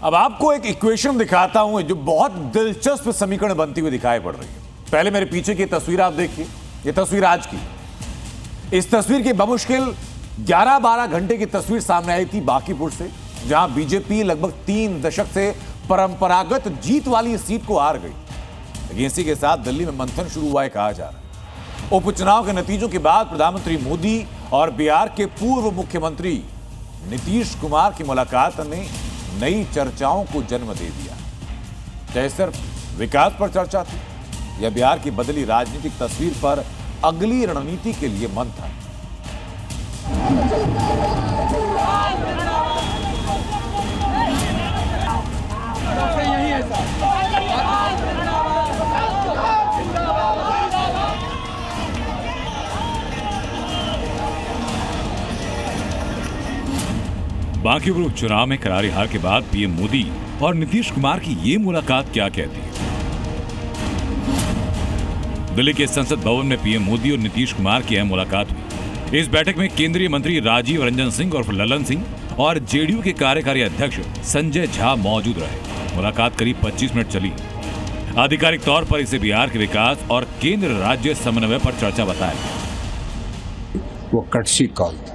अब आपको एक इक्वेशन दिखाता हूं जो बहुत दिलचस्प समीकरण बनती हुई दिखाई पड़ रही है। पहले मेरे पीछे की तस्वीर आप देखिए, ये तस्वीर आज की। इस तस्वीर की बमुश्किल 11-12 घंटे की तस्वीर सामने आई थी बांकीपुर से, जहां बीजेपी लगभग 3 दशक से परंपरागत जीत वाली सीट को हार गई। लेकिन इसी के साथ दिल्ली में मंथन शुरू हुआ है कहा जा रहा है। उपचुनाव के नतीजों के बाद प्रधानमंत्री मोदी और बिहार के पूर्व मुख्यमंत्री नीतीश कुमार की मुलाकात ने नई चर्चाओं को जन्म दे दिया। चाहे सिर्फ विकास पर चर्चा थी या बिहार की बदली राजनीतिक तस्वीर पर अगली रणनीति के लिए मंथन। बांकीपुर उपचुनाव में करारी हार के बाद पीएम मोदी और नीतीश कुमार की ये मुलाकात क्या कहती है? दिल्ली के संसद भवन में पीएम मोदी और नीतीश कुमार की अहम मुलाकात हुई। इस बैठक में केंद्रीय मंत्री राजीव रंजन सिंह और ललन सिंह और जेडीयू के कार्यकारी अध्यक्ष संजय झा मौजूद रहे। मुलाकात करीब 25 मिनट चली। आधिकारिक तौर पर इसे बिहार के विकास और केंद्र राज्य समन्वय पर चर्चा बताया गया। वो कटसी कॉल था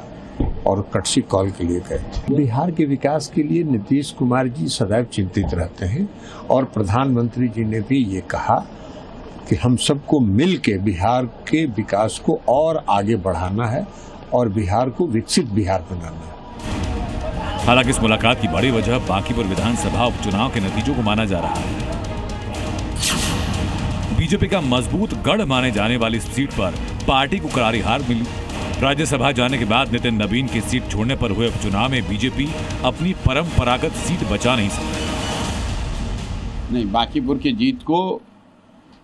और कटसी कॉल के लिए गए। बिहार के विकास के लिए नीतीश कुमार जी सदैव चिंतित रहते हैं और प्रधानमंत्री जी ने भी ये कहा कि हम सबको मिल के बिहार के विकास को और आगे बढ़ाना है और बिहार को विकसित बिहार बनाना है। हालांकि इस मुलाकात की बड़ी वजह बांकीपुर विधानसभा उपचुनाव के नतीजों को माना जा रहा है। बीजेपी का मजबूत गढ़ माने जाने वाली इस सीट पर पार्टी को करारी हार मिली। राज्यसभा जाने के बाद नितिन नवीन की सीट छोड़ने पर हुए उपचुनाव में बीजेपी अपनी परंपरागत सीट बचा नहीं सकी। नहीं, बांकीपुर की जीत को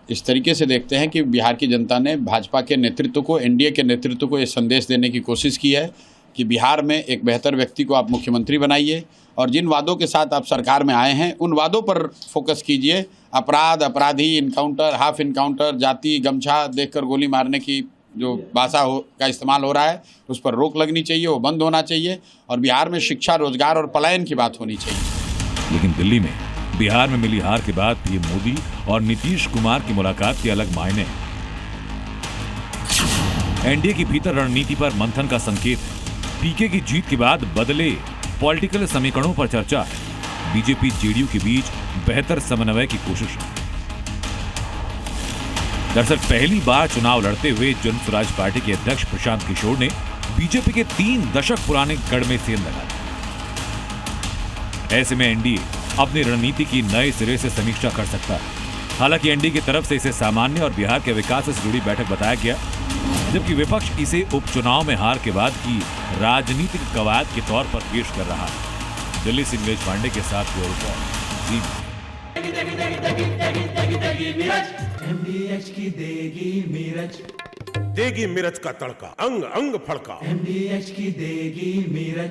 इस तरीके से देखते हैं कि बिहार की जनता ने भाजपा के नेतृत्व को, एनडीए के नेतृत्व को ये संदेश देने की कोशिश की है कि बिहार में एक बेहतर व्यक्ति को आप मुख्यमंत्री बनाइए और जिन वादों के साथ आप सरकार में आए हैं उन वादों पर फोकस कीजिए। अपराध, अपराधी, इनकाउंटर, हाफ इनकाउंटर, जाति गमछा देखकर गोली मारने की जो भाषा का इस्तेमाल हो रहा है उस पर रोक लगनी चाहिए, वो बंद होना चाहिए और बिहार में शिक्षा, रोजगार और पलायन की बात होनी चाहिए। लेकिन दिल्ली में बिहार में मिली हार के बाद पीएम मोदी और नीतीश कुमार की मुलाकात के अलग मायने हैं। एनडीए की भीतर रणनीति पर मंथन का संकेत है। पीके की जीत के बाद बदले पॉलिटिकल समीकरणों पर चर्चा है। बीजेपी जेडीयू के बीच बेहतर समन्वय की कोशिश है। दरअसल पहली बार चुनाव लड़ते हुए जन स्वराज पार्टी के अध्यक्ष प्रशांत किशोर ने बीजेपी के 3 दशक पुराने गढ़ में सेंध लगाया। ऐसे में एनडीए अपनी रणनीति की नए सिरे से समीक्षा कर सकता है। हालांकि एनडीए की तरफ से इसे सामान्य और बिहार के विकास से जुड़ी बैठक बताया गया, जबकि विपक्ष इसे उपचुनाव में हार के बाद की राजनीतिक कवायद के तौर पर पेश कर रहा है। दिल्ली से नीलेश पांडे के साथ MDH की देगी मिर्च का तड़का, अंग अंग फड़का। MDH की देगी मिर्च।